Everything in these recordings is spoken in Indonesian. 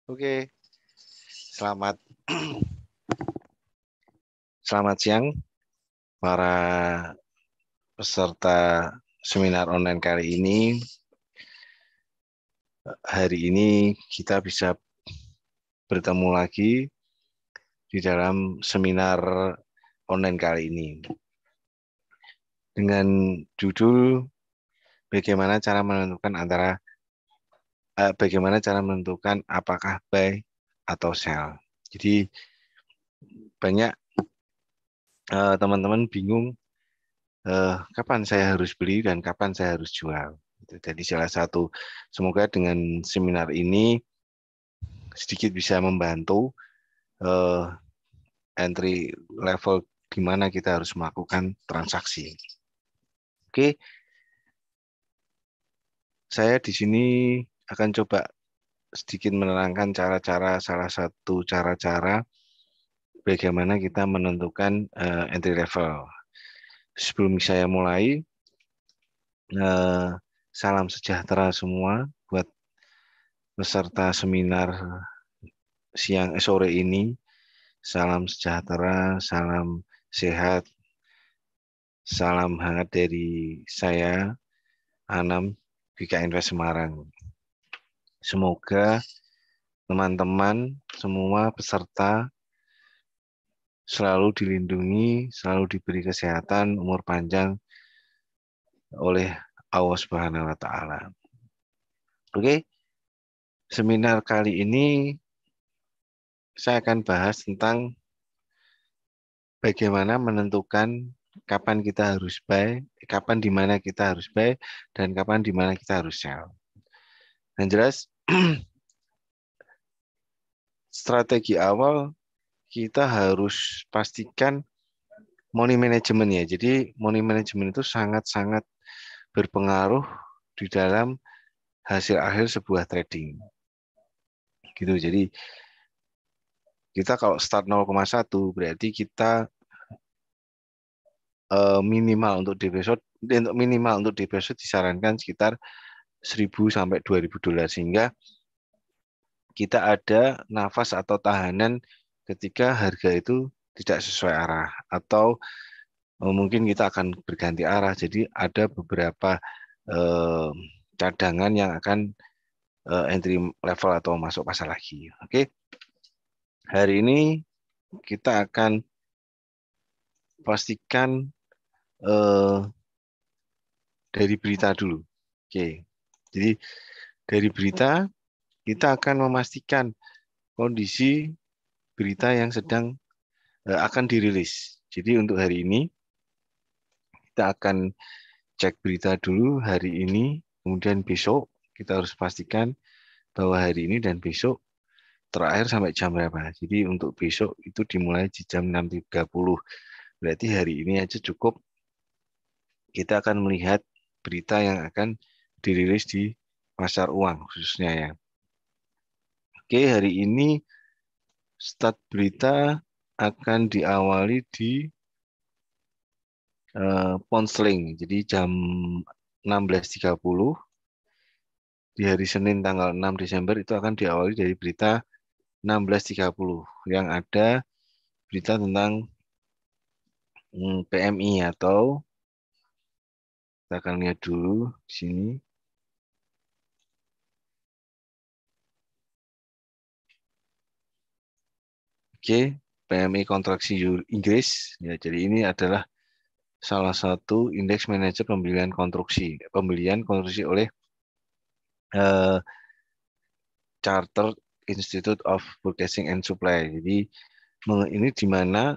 Oke, selamat selamat siang para peserta seminar online kali ini. Hari ini kita bisa bertemu lagi di dalam seminar online kali ini dengan judul bagaimana cara menentukan apakah buy atau sell. Jadi banyak teman-teman bingung kapan saya harus beli dan kapan saya harus jual. Jadi semoga dengan seminar ini sedikit bisa membantu eh, entry level di mana kita harus melakukan transaksi. Oke, saya di sini akan coba sedikit menerangkan salah satu cara-cara bagaimana kita menentukan entry level. Sebelum saya mulai, eh, salam sejahtera semua buat peserta seminar sore ini. Salam sejahtera, salam sehat, salam hangat dari saya, Anam, BK Invest Semarang. Semoga teman-teman semua peserta selalu dilindungi, selalu diberi kesehatan, umur panjang oleh Allah Subhanahu wa taala. Oke, seminar kali ini saya akan bahas tentang bagaimana menentukan kapan kita harus buy, kapan di mana kita harus buy, dan kapan di mana kita harus sell. Yang jelas, strategi awal kita harus pastikan money management ya. Jadi money management itu sangat-sangat berpengaruh di dalam hasil akhir sebuah trading. Gitu. Jadi kita kalau start 0,1 berarti kita minimal untuk deposit disarankan sekitar 1.000 sampai 2.000 dolar sehingga kita ada nafas atau tahanan ketika harga itu tidak sesuai arah atau mungkin kita akan berganti arah. Jadi ada beberapa eh, cadangan yang akan entry level atau masuk pasar lagi. Oke, hari ini kita akan pastikan eh, dari berita dulu. Oke, jadi dari berita kita akan memastikan kondisi berita yang sedang akan dirilis. Jadi untuk hari ini kita akan cek berita dulu hari ini, kemudian besok kita harus pastikan bahwa hari ini dan besok terakhir sampai jam berapa. Jadi untuk besok itu dimulai di jam 6.30. Berarti hari ini aja cukup kita akan melihat berita yang akan dirilis di pasar uang khususnya ya. Oke, hari ini start berita akan diawali di Ponsling. Jadi jam 16.30 di hari Senin tanggal 6 Desember itu akan diawali dari berita 16.30 yang ada berita tentang PMI atau kita akan lihat dulu di sini. Oke, PMI kontraksi Inggris. Ya, jadi ini adalah salah satu indeks manajer pembelian konstruksi oleh eh, Chartered Institute of Purchasing and Supply. Jadi ini di mana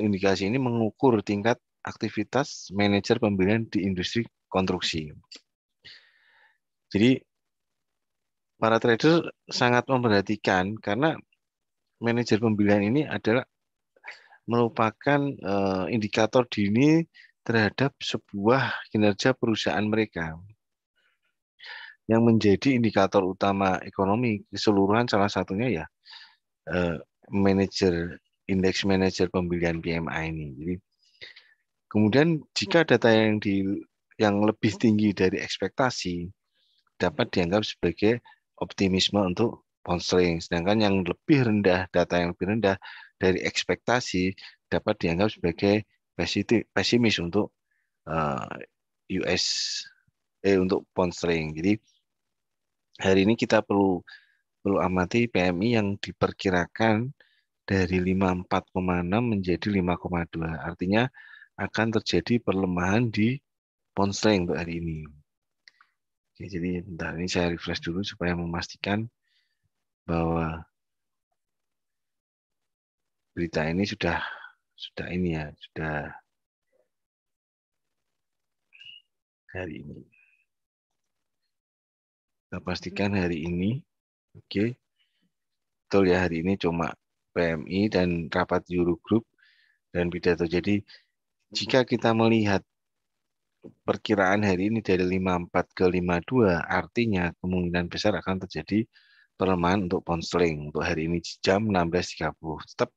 indikasi ini mengukur tingkat aktivitas manajer pembelian di industri konstruksi. Jadi para trader sangat memperhatikan karena manajer pembelian ini adalah merupakan indikator dini terhadap sebuah kinerja perusahaan mereka yang menjadi indikator utama ekonomi keseluruhan salah satunya ya eh, indeks manajer pembelian PMI ini. Jadi kemudian jika data yang lebih tinggi dari ekspektasi dapat dianggap sebagai optimisme untuk pound-sterling. Sedangkan yang lebih rendah, data yang lebih rendah dari ekspektasi dapat dianggap sebagai pesimis untuk US untuk pound-sterling. Jadi hari ini kita perlu amati PMI yang diperkirakan dari 54,6 menjadi 5,2. Artinya akan terjadi pelemahan di pound sterling untuk hari ini. Oke, jadi bentar ini saya refresh dulu supaya memastikan bahwa berita ini sudah ini ya, sudah hari ini. Kita pastikan hari ini, oke, betul ya hari ini cuma PMI dan rapat Eurogroup dan pidato. Jadi jika kita melihat perkiraan hari ini dari 54 ke 52, artinya kemungkinan besar akan terjadi pelemahan untuk pound sterling untuk hari ini jam 16.30. Tetap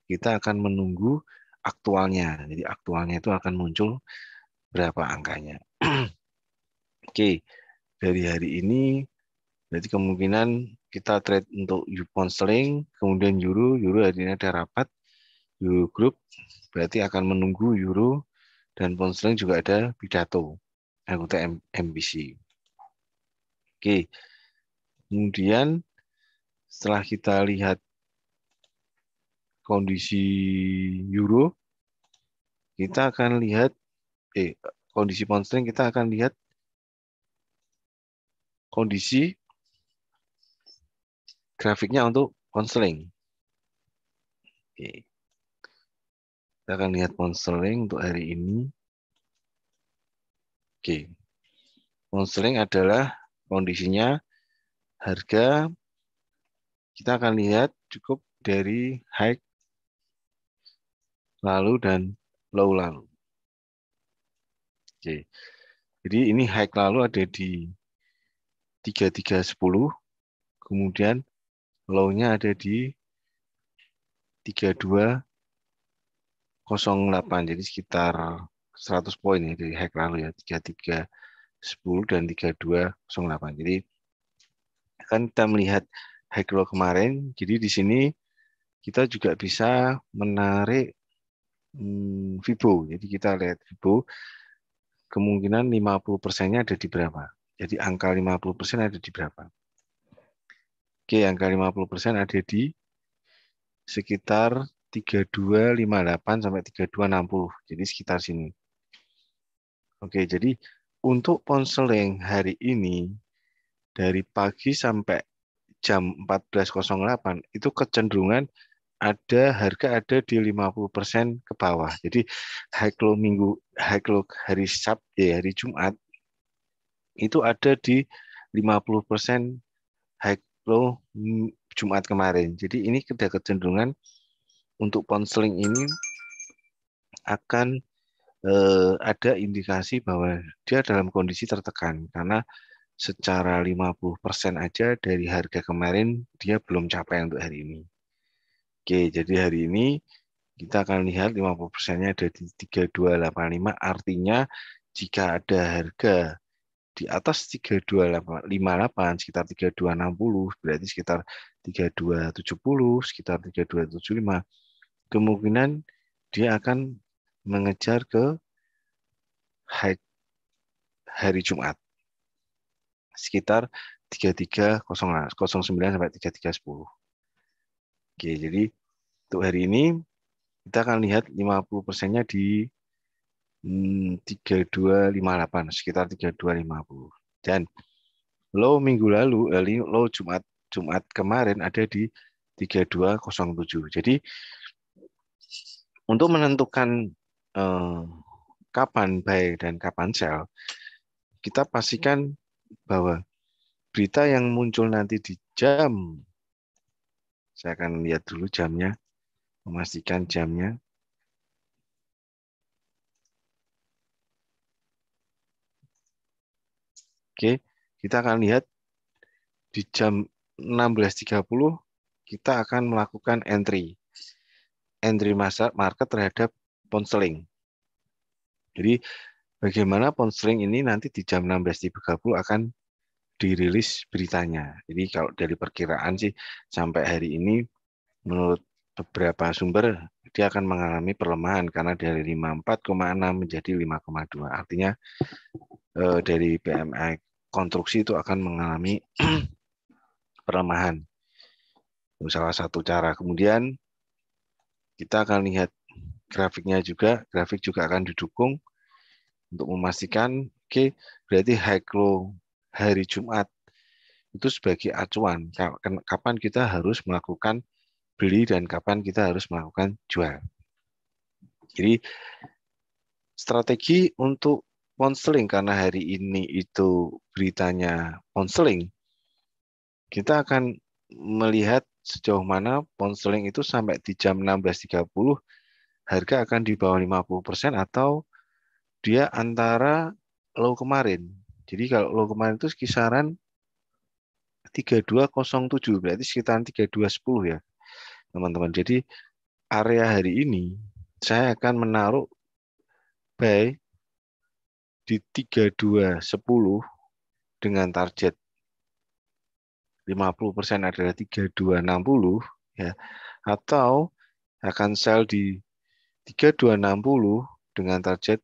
kita akan menunggu aktualnya. Jadi aktualnya itu akan muncul berapa angkanya. Oke, dari hari ini berarti kemungkinan kita trade untuk pound sterling, kemudian euro hari ini ada rapat Euro Group, berarti akan menunggu euro dan pound sterling juga ada pidato anggota MBC. Oke, kemudian setelah kita lihat kondisi euro, kita akan lihat kondisi pound sterling, kita akan lihat kondisi grafiknya untuk pound sterling. Oke. Kita akan lihat pound sterling untuk hari ini. Oke. Pound sterling adalah kondisinya harga, kita akan lihat cukup dari high lalu dan low lalu. Oke. Jadi ini high lalu ada di 3310, kemudian low-nya ada di 3208, jadi sekitar 100 poin ya dari high lalu ya, 3310 dan 3208. Jadi kan kita melihat high low kemarin, jadi di sini kita juga bisa menarik Fibo. Jadi kita lihat Fibo, kemungkinan 50%-nya ada di berapa? Jadi angka 50% ada di berapa? Oke, angka 50% ada di sekitar 3258 sampai 3260. Jadi sekitar sini. Oke, jadi untuk pound sterling hari ini dari pagi sampai jam 14.08 itu kecenderungan harga ada di 50% ke bawah. Jadi high low hari Sabtu, hari Jumat itu ada di 50% high low Jumat kemarin. Jadi ini ada kecenderungan untuk pound sterling ini akan ada indikasi bahwa dia dalam kondisi tertekan karena secara 50% aja dari harga kemarin dia belum capai untuk hari ini. Oke, jadi hari ini kita akan lihat 50%-nya ada di 3285, artinya jika ada harga di atas 3258 sekitar 3260, berarti sekitar 3270, sekitar 3275, kemungkinan dia akan mengejar ke high hari Jumat sekitar 3309 sampai 3310. Oke, jadi untuk hari ini kita akan lihat 50%-nya di 3258, sekitar 3250. Dan low minggu lalu, low Jumat kemarin ada di 3207. Jadi untuk menentukan kapan buy dan kapan sell, kita pastikan bahwa berita yang muncul nanti di jam, saya akan lihat dulu jamnya, memastikan jamnya. Oke, kita akan lihat di jam 16.30 kita akan melakukan entry market terhadap pound sterling. Jadi bagaimana pound sterling ini nanti di jam 16.30 akan dirilis beritanya. Jadi kalau dari perkiraan sih sampai hari ini menurut beberapa sumber dia akan mengalami pelemahan karena dari 54,6 menjadi 5,2. Artinya dari PMI konstruksi itu akan mengalami pelemahan. Itu salah satu cara. Kemudian kita akan lihat grafiknya juga. Grafik juga akan didukung untuk memastikan, oke, berarti high low hari Jumat itu sebagai acuan kapan kita harus melakukan beli dan kapan kita harus melakukan jual. Jadi strategi untuk pound sterling karena hari ini itu beritanya pound sterling, kita akan melihat sejauh mana pound sterling itu sampai di jam 16.30 harga akan di bawah 50% atau dia antara low kemarin. Jadi kalau low kemarin itu kisaran 3207, berarti sekitaran 3210 ya, teman-teman. Jadi area hari ini saya akan menaruh buy di 3210 dengan target 50% adalah 3260 ya, atau akan sell di 3260 dengan target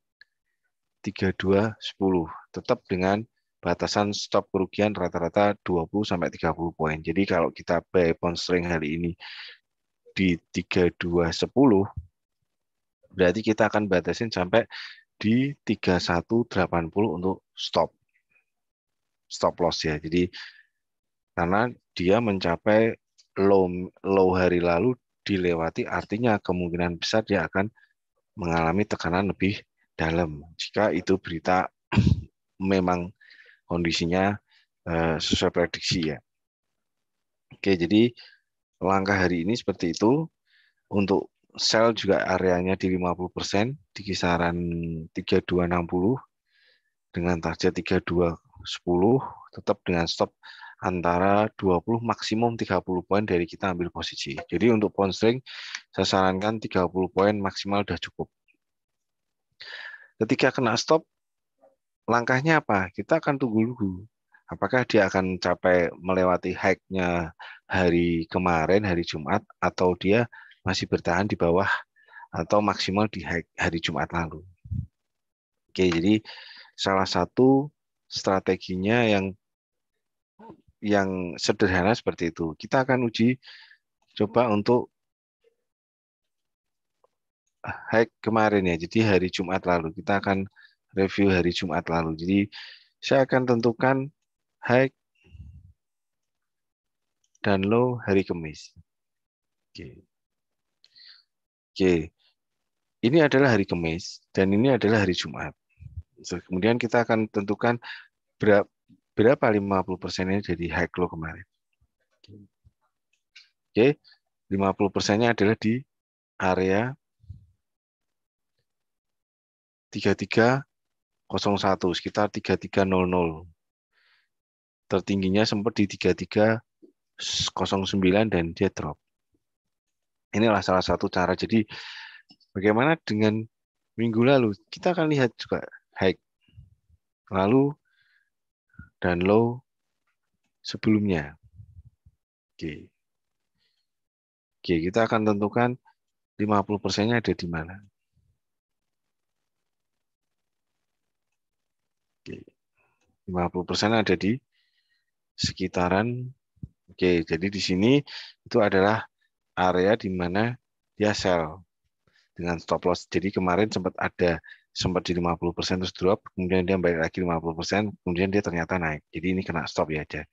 3210, tetap dengan batasan stop kerugian rata-rata 20 sampai 30 poin. Jadi kalau kita buy pound sterling hari ini di 3210, berarti kita akan batasin sampai di 3180 untuk stop loss ya. Jadi karena dia mencapai low hari lalu dilewati, artinya kemungkinan besar dia akan mengalami tekanan lebih dalam jika itu berita memang kondisinya sesuai prediksi ya. Oke, jadi langkah hari ini seperti itu. Untuk sell juga areanya di 50%, di kisaran 3260 dengan target 3210, tetap dengan stop antara 20 maksimum 30 poin dari kita ambil posisi. Jadi untuk pound sterling saya sarankan 30 poin maksimal udah cukup. Ketika kena stop, langkahnya apa? Kita akan tunggu dulu. Apakah dia akan capai melewati high-nya hari kemarin, hari Jumat, atau dia masih bertahan di bawah atau maksimal di high hari Jumat lalu. Oke, jadi salah satu strateginya yang sederhana seperti itu. Kita akan uji coba untuk high kemarin ya. Jadi hari Jumat lalu. Kita akan review hari Jumat lalu. Jadi saya akan tentukan high dan low hari Kamis. Oke. Oke. Ini adalah hari Kamis dan ini adalah hari Jumat. Kemudian kita akan tentukan berapa 50%-nya jadi high low kemarin. Oke. 50%-nya adalah di area 3301, sekitar 3300. Tertingginya sempat di 3309 dan dia drop. Inilah salah satu cara. Jadi bagaimana dengan minggu lalu? Kita akan lihat juga high lalu dan low sebelumnya. Oke. Oke, kita akan tentukan 50%-nya ada di mana. Oke. 50% ada di sekitaran. Oke, jadi di sini itu adalah area di mana dia sell dengan stop loss. Jadi kemarin sempat di 50% terus drop, kemudian dia balik lagi 50%, kemudian dia ternyata naik. Jadi ini kena stop ya aja.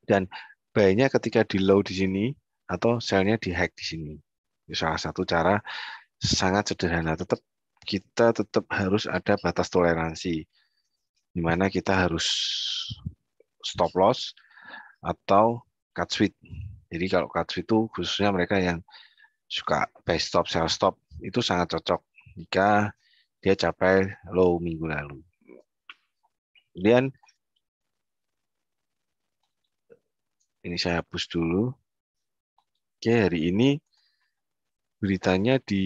Dan buy-nya ketika di low di sini atau sell-nya di high di sini. Itu salah satu cara sangat sederhana. Kita tetap harus ada batas toleransi di mana kita harus stop loss atau cut sweep. Jadi kalau cut sweep itu khususnya mereka yang suka buy stop, sell stop, itu sangat cocok jika dia capai low minggu lalu. Kemudian ini saya hapus dulu. Oke, hari ini beritanya di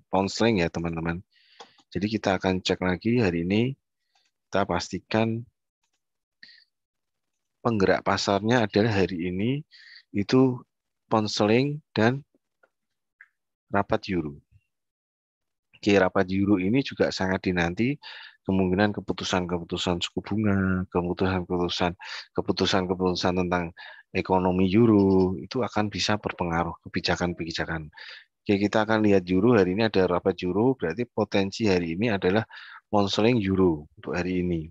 pound sterling ya teman-teman. Jadi kita akan cek lagi hari ini. Kita pastikan penggerak pasarnya adalah hari ini itu pound sterling dan rapat euro. Oke, rapat euro ini juga sangat dinanti, kemungkinan keputusan-keputusan suku bunga, keputusan-keputusan tentang ekonomi euro itu akan bisa berpengaruh kebijakan-kebijakan. Oke, kita akan lihat euro hari ini ada rapat euro, berarti potensi hari ini adalah pound sterling euro untuk hari ini.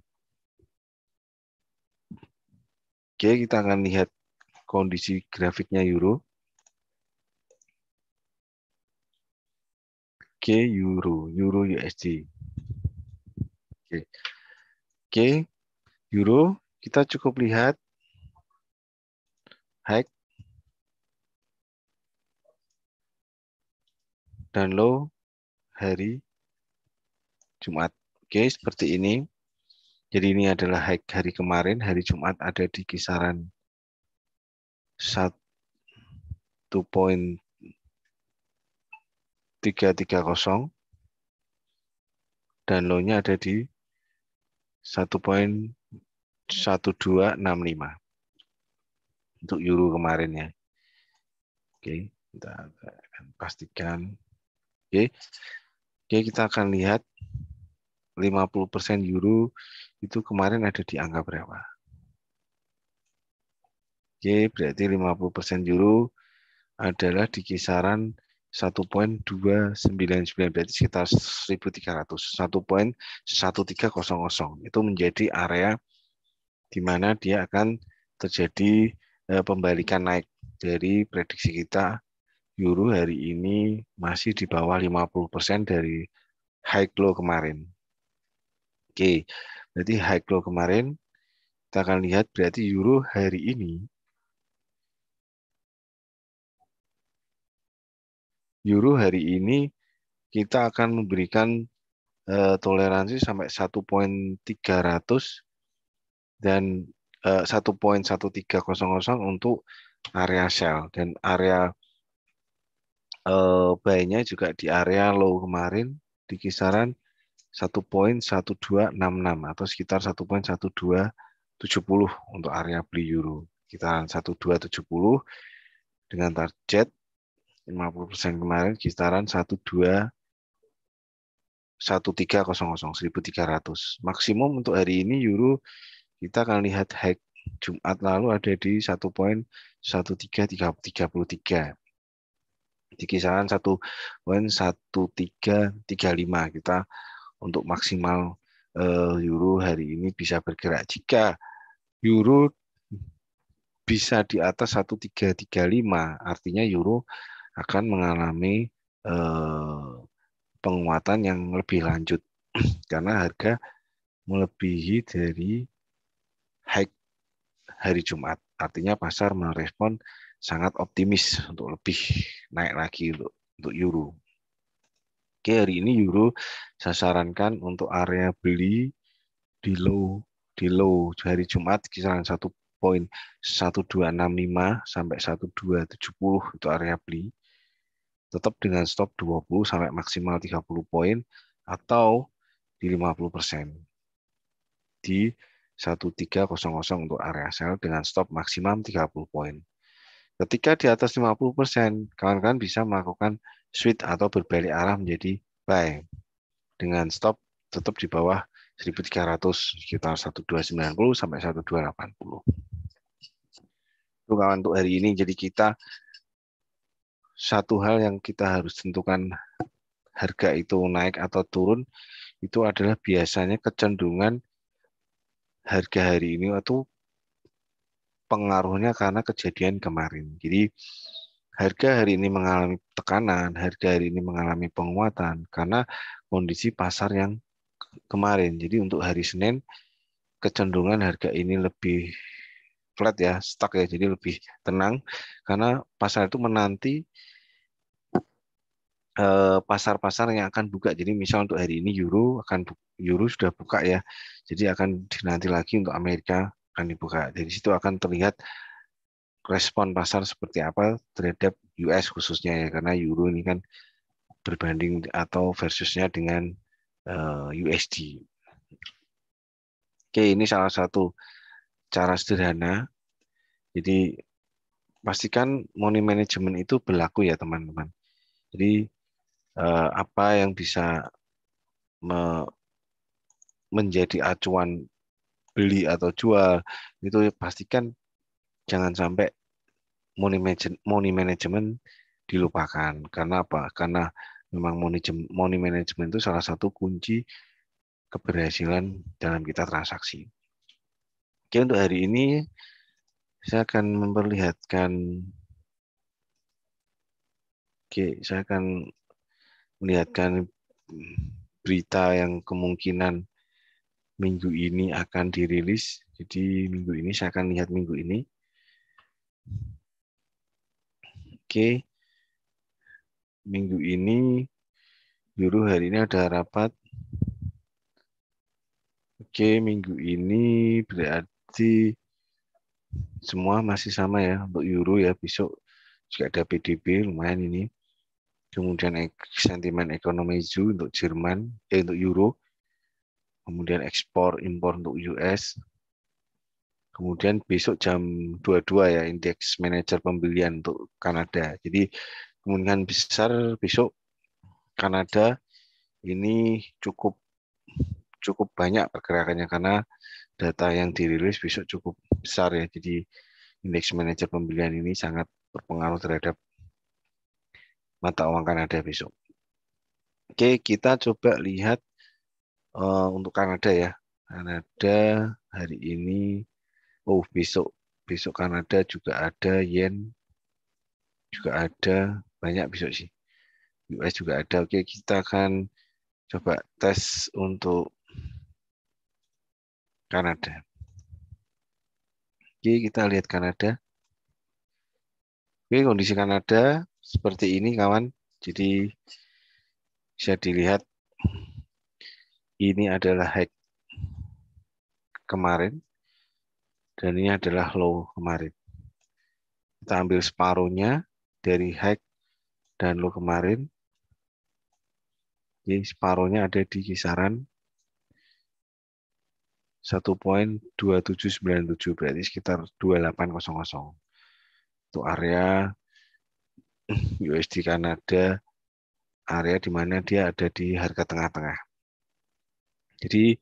Oke, kita akan lihat kondisi grafiknya euro. Oke, euro USD. Oke. Oke, euro kita cukup lihat high dan low hari Jumat. Oke, seperti ini. Jadi ini adalah high hari kemarin, hari Jumat ada di kisaran 1.330 dan low-nya ada di 1.1265 untuk euro kemarin ya. Oke, kita akan pastikan. Oke, kita akan lihat 50% euro itu kemarin ada di angka berapa? Oke, berarti 50% euro adalah di kisaran 1.299, berarti sekitar 1.300, 1.1300. Itu menjadi area di mana dia akan terjadi pembalikan naik dari prediksi kita. Euro hari ini masih di bawah 50% dari high low kemarin. Oke, berarti high low kemarin kita akan lihat berarti euro hari ini kita akan memberikan toleransi sampai 1.300 dan 1.1300 untuk area sell dan area buy-nya juga di area low kemarin di kisaran 1.1266 atau sekitar 1.1270 untuk area beli euro. Kisaran 1.270 dengan target 50% kemarin kisaran 1.300. Maksimum untuk hari ini euro kita akan lihat high Jumat lalu ada di 1.1333 di kisaran 1.1335 kita untuk maksimal euro hari ini bisa bergerak. Jika euro bisa di atas 1.335 artinya euro akan mengalami penguatan yang lebih lanjut karena harga melebihi dari high hari Jumat. Artinya pasar merespon sangat optimis untuk lebih naik lagi untuk euro. Oke, hari ini euro saya sarankan untuk area beli di low hari Jumat kisaran 1.1265 sampai 1.270 itu area beli. Tetap dengan stop 20 sampai maksimal 30 poin atau di 50%. Di 1.300 untuk area sell dengan stop maksimum 30 poin. Ketika di atas 50%, kawan-kawan bisa melakukan switch atau berbalik arah menjadi buy dengan stop tetap di bawah 1.300 sekitar 1.290 sampai 1.280. Itu kawan untuk hari ini. Jadi kita satu hal yang kita harus tentukan harga itu naik atau turun itu adalah biasanya kecenderungan harga hari ini atau pengaruhnya karena kejadian kemarin. Jadi harga hari ini mengalami tekanan, harga hari ini mengalami penguatan karena kondisi pasar yang kemarin. Jadi untuk hari Senin kecenderungan harga ini lebih flat ya, stuck ya, jadi lebih tenang karena pasar itu menanti pasar-pasar yang akan buka. Jadi misal untuk hari ini euro sudah buka ya, jadi akan dinanti lagi untuk Amerika akan dibuka. Dari situ akan terlihat respon pasar seperti apa terhadap US khususnya ya, karena euro ini kan berbanding atau versusnya dengan USD. Oke, ini salah satu cara sederhana. Jadi pastikan money management itu berlaku ya teman-teman. Jadi apa yang bisa menjadi acuan beli atau jual itu pastikan jangan sampai money management dilupakan. Karena apa? Karena memang money management itu salah satu kunci keberhasilan dalam kita transaksi. Oke, untuk hari ini saya akan memperlihatkan, saya akan melihatkan berita yang kemungkinan minggu ini akan dirilis. Jadi minggu ini saya akan lihat minggu ini. Oke, minggu ini Euro hari ini ada rapat. Oke, minggu ini berarti semua masih sama ya untuk Euro ya. Besok juga ada PDB lumayan ini. Kemudian sentimen ekonomi hijau untuk Jerman, untuk Euro. Kemudian ekspor impor untuk US. Kemudian besok jam 22 ya indeks manajer pembelian untuk Kanada. Jadi kemungkinan besar besok Kanada ini cukup banyak pergerakannya karena data yang dirilis besok cukup besar ya. Jadi indeks manajer pembelian ini sangat berpengaruh terhadap mata uang Kanada besok. Oke, kita coba lihat untuk Kanada ya. Kanada hari ini, besok Kanada juga ada yen, juga ada banyak besok sih. US juga ada. Oke, kita akan coba tes untuk Kanada. Oke, kita lihat Kanada. Oke, kondisi Kanada seperti ini, kawan. Jadi bisa dilihat ini adalah high kemarin dan ini adalah low kemarin. Kita ambil separuhnya dari high dan low kemarin. Jadi separuhnya ada di kisaran 1.2797, berarti sekitar 2800. Untuk area USD Kanada, area di mana dia ada di harga tengah-tengah. Jadi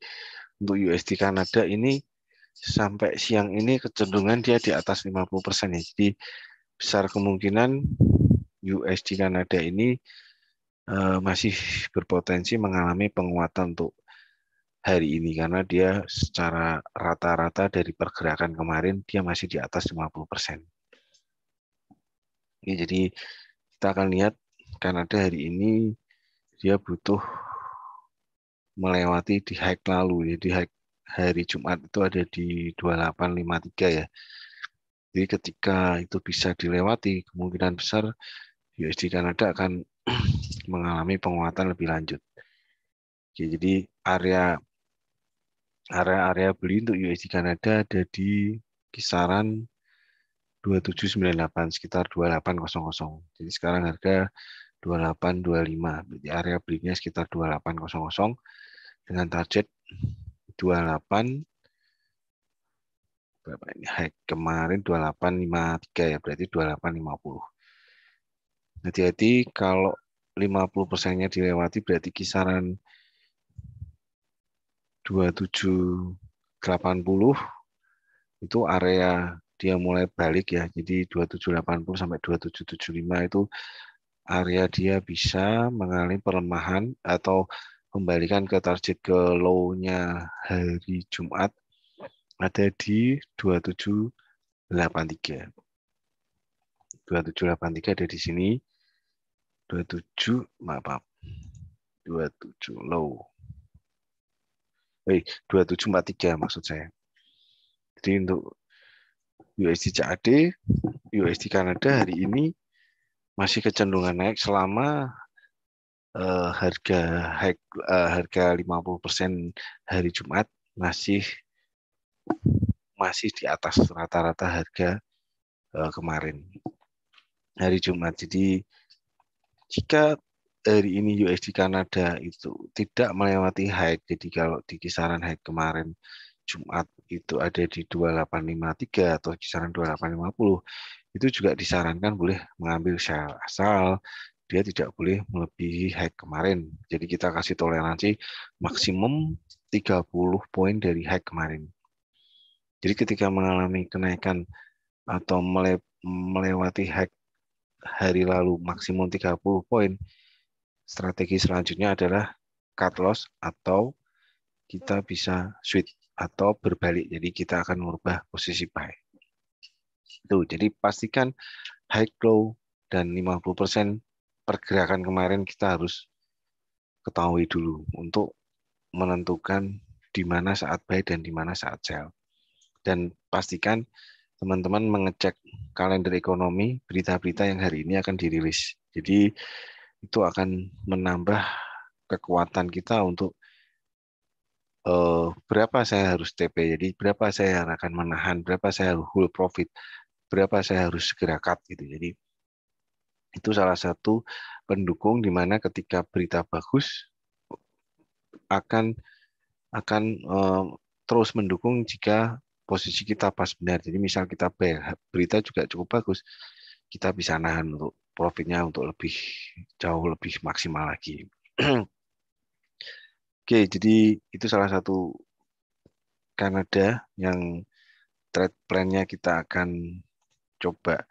untuk USD Kanada ini sampai siang ini kecenderungan dia di atas 50% ya. Jadi besar kemungkinan USD Kanada ini masih berpotensi mengalami penguatan untuk hari ini karena dia secara rata-rata dari pergerakan kemarin dia masih di atas 50%. Oke, jadi kita akan lihat Kanada hari ini dia butuh melewati di high lalu. Jadi high hari Jumat itu ada di 2853 ya. Jadi ketika itu bisa dilewati, kemungkinan besar USD Kanada akan mengalami penguatan lebih lanjut. Oke, jadi area beli untuk USD Kanada ada di kisaran 2798, sekitar 2800. Jadi sekarang harga 2825. Berarti area belinya sekitar 2800 dengan target 28 berapa ini? High kemarin 2853 ya, berarti 2850. Hati-hati kalau 50%-nya dilewati berarti kisaran 2780 itu area dia mulai balik ya. Jadi 2780 sampai 2775 itu area dia bisa mengalami pelemahan atau kembalikan ke target ke low-nya hari Jumat ada di 2783. 2783 ada di sini. 27 low. 2743 maksud saya. Jadi untuk USD CAD, USD Kanada hari ini masih kecenderungan naik selama harga 50% hari Jumat masih di atas rata-rata harga kemarin hari Jumat. Jadi jika hari ini USD Kanada itu tidak melewati high, jadi kalau di kisaran high kemarin Jumat itu ada di 2853 atau kisaran 2850, itu juga disarankan boleh mengambil sell asal dia tidak boleh melebihi high kemarin. Jadi kita kasih toleransi maksimum 30 poin dari high kemarin. Jadi ketika mengalami kenaikan atau melewati high hari lalu maksimum 30 poin, strategi selanjutnya adalah cut loss atau kita bisa switch atau berbalik. Jadi kita akan merubah posisi buy. Tuh, jadi pastikan high low dan 50% pergerakan kemarin kita harus ketahui dulu untuk menentukan di mana saat buy dan di mana saat sell. Dan pastikan teman-teman mengecek kalender ekonomi, berita-berita yang hari ini akan dirilis. Jadi itu akan menambah kekuatan kita untuk berapa saya harus TP, jadi berapa saya akan menahan, berapa saya harus hold profit, berapa saya harus segera cut gitu. Jadi itu salah satu pendukung di mana ketika berita bagus akan terus mendukung jika posisi kita pas benar. Jadi misal kita berita juga cukup bagus, kita bisa nahan untuk profitnya untuk jauh lebih maksimal lagi. Oke, jadi itu salah satu Kanada yang trade plan-nya kita akan coba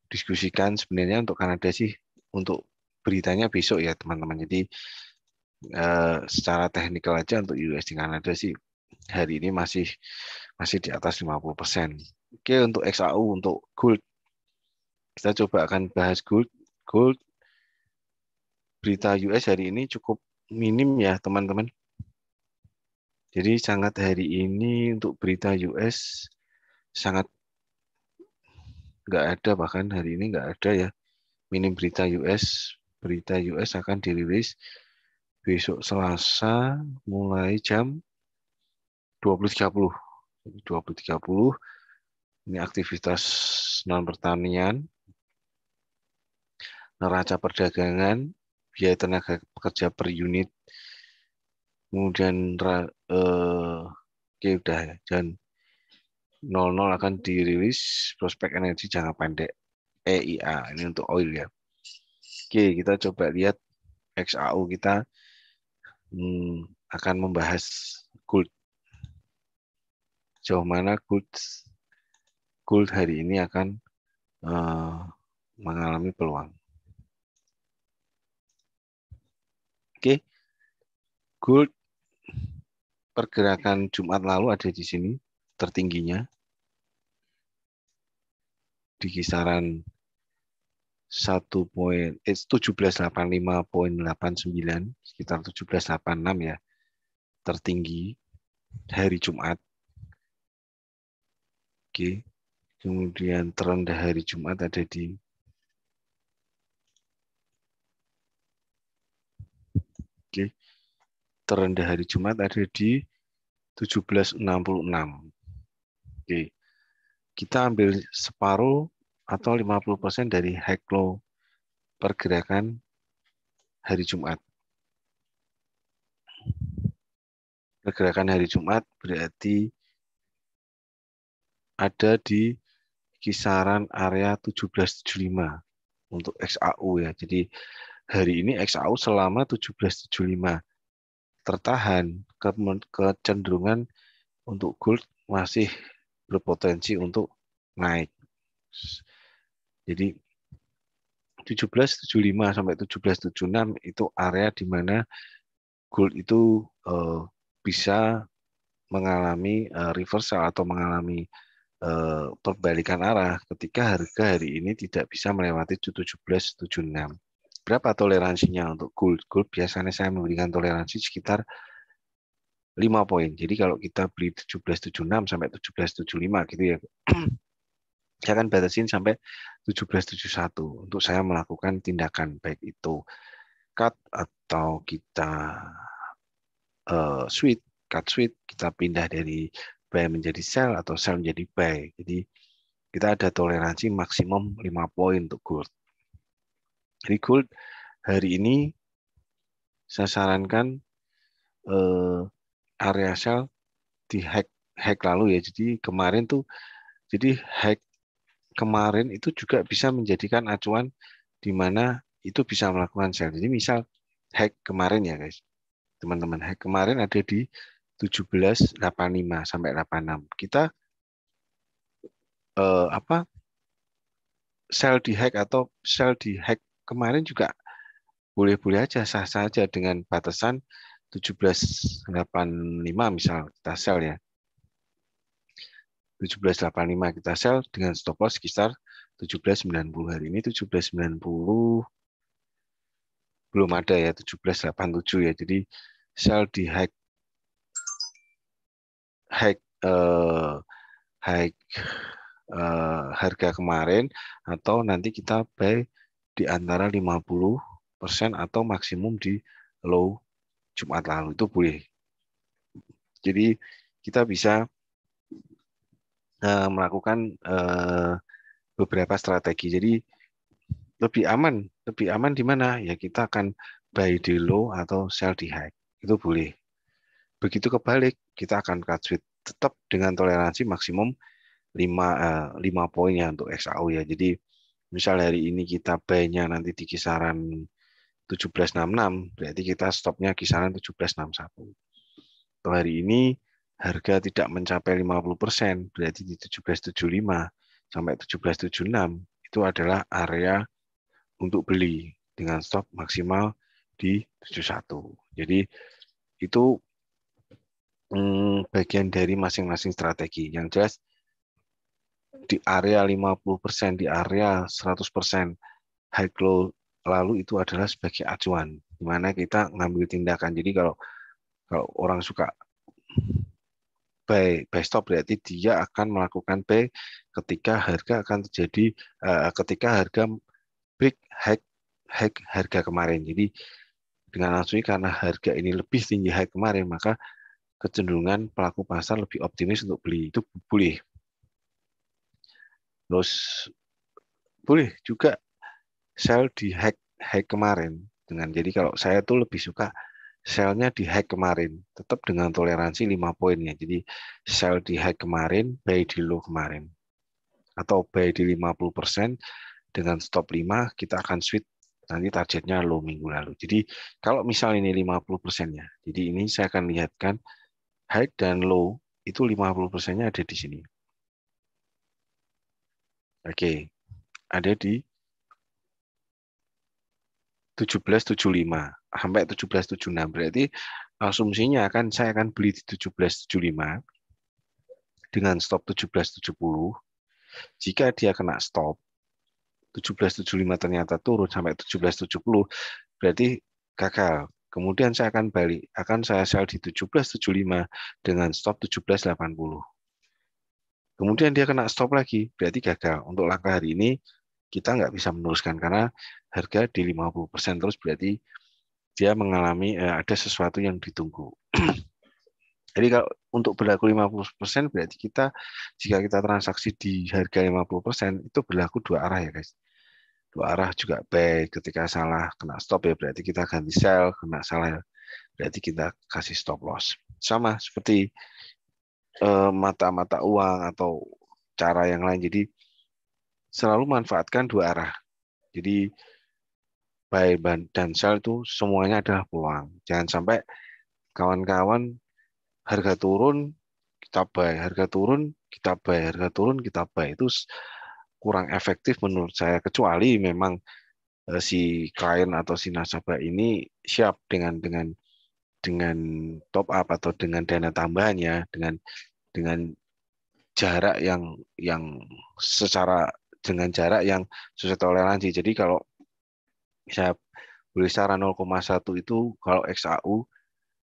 diskusikan. Sebenarnya untuk Kanada sih, untuk beritanya besok ya teman-teman. Jadi secara teknikal aja untuk USD Kanada sih hari ini masih di atas 50%. Oke, untuk XAU, untuk gold, kita coba akan bahas gold. Gold, berita US hari ini cukup minim ya teman-teman. Jadi sangat hari ini untuk berita US sangat nggak ada, bahkan hari ini nggak ada ya. Minim berita US. Berita US akan dirilis besok Selasa mulai jam 20.30. 20.30 ini aktivitas non pertanian, neraca perdagangan, biaya tenaga pekerja per unit, kemudian oke udah ya, dan 00 akan dirilis prospek energi jangka pendek EIA, ini untuk oil ya. Oke, kita coba lihat XAU kita akan membahas gold. Sejauh mana gold hari ini akan mengalami peluang. Oke, gold pergerakan Jumat lalu ada di sini tertingginya di kisaran 1785,89 sekitar 1786 ya, tertinggi hari Jumat. Oke, kemudian terendah hari Jumat ada di terendah hari Jumat ada di 1766. Oke, kita ambil separuh atau 50% dari high low pergerakan hari Jumat. Pergerakan hari Jumat berarti ada di kisaran area 1775 untuk XAU ya. Jadi hari ini XAU selama 1775 tertahan, kecenderungan untuk gold masih berpotensi untuk naik. Jadi 1775 sampai 1776 itu area di mana gold itu bisa mengalami reversal atau mengalami perbalikan arah ketika harga hari ini tidak bisa melewati 1776. Berapa toleransinya untuk gold? Gold biasanya saya memberikan toleransi sekitar 5 poin. Jadi kalau kita beli 1776 sampai 1775 gitu ya, saya akan batasin sampai 1771 untuk saya melakukan tindakan baik itu cut atau kita cut switch, kita pindah dari buy menjadi sell atau sell menjadi buy. Jadi kita ada toleransi maksimum 5 poin untuk gold. Jadi gold hari ini saya sarankan area sell di high hack lalu ya. Jadi kemarin tuh, jadi hack kemarin itu juga bisa menjadikan acuan di mana itu bisa melakukan sell. Jadi misal hack kemarin ya guys, teman-teman, hack kemarin ada di 17.85 sampai 86. Kita apa sell di hack atau sell di hack kemarin juga boleh-boleh aja, sah-sah aja dengan batasan 17.85 misal kita sell ya. 17.85 kita sell dengan stop loss sekitar 17.90. Hari ini 17.90 belum ada ya, 17.87 ya. Jadi sell di hack hack eh, hack harga kemarin, atau nanti kita buy di antara 50% atau maksimum di low Jumat lalu, itu boleh. Jadi kita bisa melakukan beberapa strategi. Jadi lebih aman di mana? Ya kita akan buy di low atau sell di high. Itu boleh. Begitu kebalik, kita akan cut sweep tetap dengan toleransi maksimum 5 poin ya untuk XAU ya. Jadi misal hari ini kita buy-nya nanti di kisaran 17.66, berarti kita stopnya kisaran 17.61. Atau hari ini harga tidak mencapai 50%, berarti di 17.75 sampai 17.76 itu adalah area untuk beli dengan stop maksimal di 71. Jadi itu bagian dari masing-masing strategi. Yang jelas di area 50%, di area 100% high low lalu itu adalah sebagai acuan di mana kita ngambil tindakan. Jadi kalau kalau orang suka buy stop, berarti dia akan melakukan buy ketika harga akan terjadi ketika harga break harga kemarin. Jadi dengan asumsi karena harga ini lebih tinggi high kemarin, maka kecenderungan pelaku pasar lebih optimis untuk beli. Itu boleh. Terus boleh juga sell di high kemarin dengan, jadi kalau saya tuh lebih suka sell-nya di high kemarin tetap dengan toleransi 5 poin ya. Jadi sell di high kemarin, buy di low kemarin, atau buy di 50% dengan stop 5, kita akan switch nanti targetnya low minggu lalu. Jadi kalau misal ini 50%-nya, jadi ini saya akan lihatkan high dan low itu 50%-nya ada di sini. Oke, ada di 17.75 sampai 17.76. Berarti asumsinya saya akan beli di 17.75 dengan stop 17.70. Jika dia kena stop 17.75 ternyata turun sampai 17.70, berarti gagal. Kemudian saya akan balik, akan saya sell di 17.75 dengan stop 17.80. Kemudian dia kena stop lagi, berarti gagal. Untuk langkah hari ini kita nggak bisa meneruskan karena harga di 50% terus, berarti dia mengalami ada sesuatu yang ditunggu. Jadi kalau untuk berlaku 50% berarti jika kita transaksi di harga 50% itu berlaku dua arah ya guys. Dua arah juga baik, ketika salah kena stop ya berarti kita ganti sell, kena salah berarti kita kasih stop loss. Sama seperti mata-mata uang atau cara yang lain. Jadi selalu manfaatkan dua arah. Jadi buy dan sell itu semuanya adalah peluang. Jangan sampai kawan-kawan harga turun kita buy, harga turun kita buy, harga turun kita buy. Itu kurang efektif menurut saya, kecuali memang si klien atau si nasabah ini siap dengan top up atau dengan dana tambahan ya, dengan jarak yang secara dengan jarak yang sesuai toleransi. Jadi kalau saya beli secara 0,1 itu kalau XAU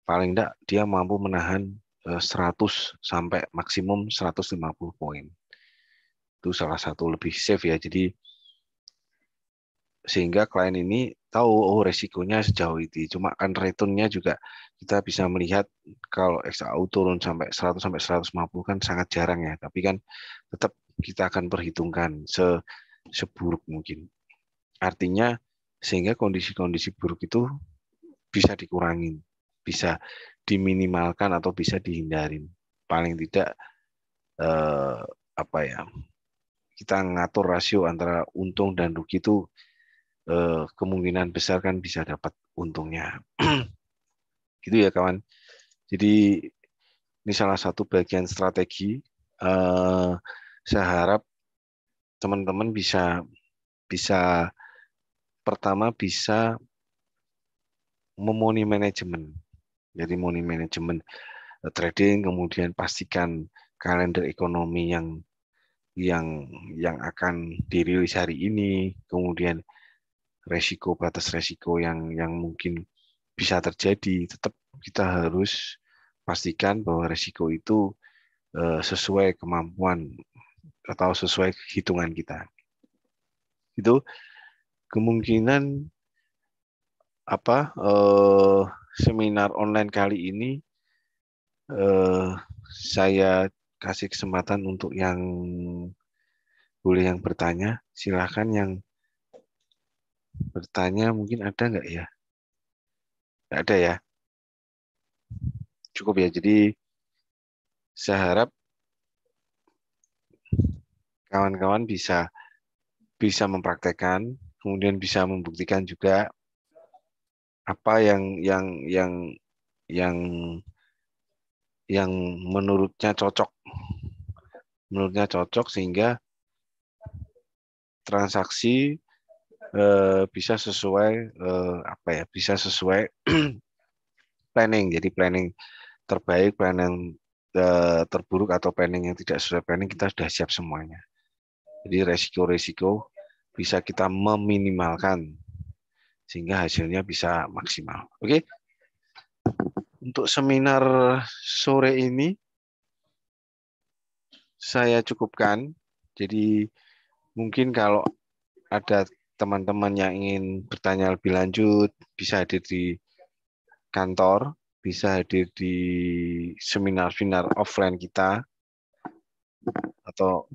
paling enggak dia mampu menahan 100 sampai maksimum 150 poin. Itu salah satu lebih safe ya. Jadi sehingga klien ini tahu resikonya sejauh itu. Cuma kan returnnya juga kita bisa melihat kalau XAU turun sampai 100 sampai 150 kan sangat jarang ya. Tapi kan tetap kita akan perhitungkan seburuk mungkin. Artinya sehingga kondisi-kondisi buruk itu bisa dikurangin, bisa diminimalkan atau bisa dihindarin. paling tidak apa ya, kita ngatur rasio antara untung dan rugi itu kemungkinan besar kan bisa dapat untungnya. Gitu ya kawan. Jadi ini salah satu bagian strategi. Saya harap teman-teman bisa pertama bisa memoni manajemen. Jadi money manajemen trading, kemudian pastikan kalender ekonomi yang akan dirilis hari ini, kemudian batas resiko yang mungkin bisa terjadi. Tetap kita harus pastikan bahwa resiko itu sesuai kemampuan atau sesuai hitungan kita. Itu kemungkinan seminar online kali ini saya kasih kesempatan untuk yang bertanya. Silahkan yang bertanya, mungkin ada nggak ya? Nggak ada ya? Cukup ya. Jadi saya harap kawan-kawan bisa mempraktekkan, kemudian bisa membuktikan juga apa yang yang menurutnya cocok sehingga transaksi bisa sesuai bisa sesuai planning. Jadi planning terbaik, planning terburuk atau planning yang tidak sesuai planning, kita sudah siap semuanya. Jadi resiko-resiko bisa kita meminimalkan sehingga hasilnya bisa maksimal. Oke. Untuk seminar sore ini saya cukupkan. Jadi mungkin kalau ada teman-teman yang ingin bertanya lebih lanjut, bisa hadir di kantor, bisa hadir di seminar-seminar offline kita, atau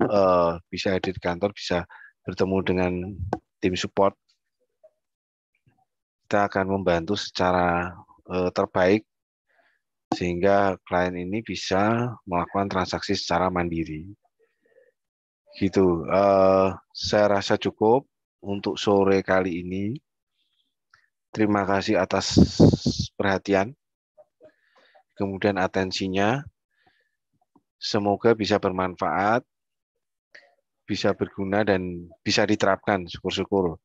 bisa hadir di kantor, bisa bertemu dengan tim support. Kita akan membantu secara terbaik sehingga klien ini bisa melakukan transaksi secara mandiri. Gitu. Saya rasa cukup untuk sore kali ini. Terima kasih atas perhatian, kemudian atensinya. Semoga bisa bermanfaat, bisa berguna, dan bisa diterapkan, syukur-syukur.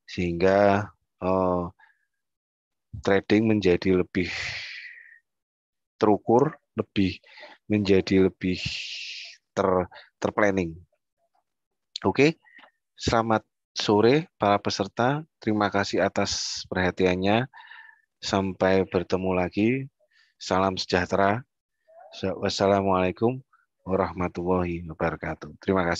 Sehingga trading menjadi lebih terukur, menjadi lebih terplanning. Oke, selamat sore para peserta. Terima kasih atas perhatiannya. Sampai bertemu lagi. Salam sejahtera. Wassalamualaikum warahmatullahi wabarakatuh. Terima kasih.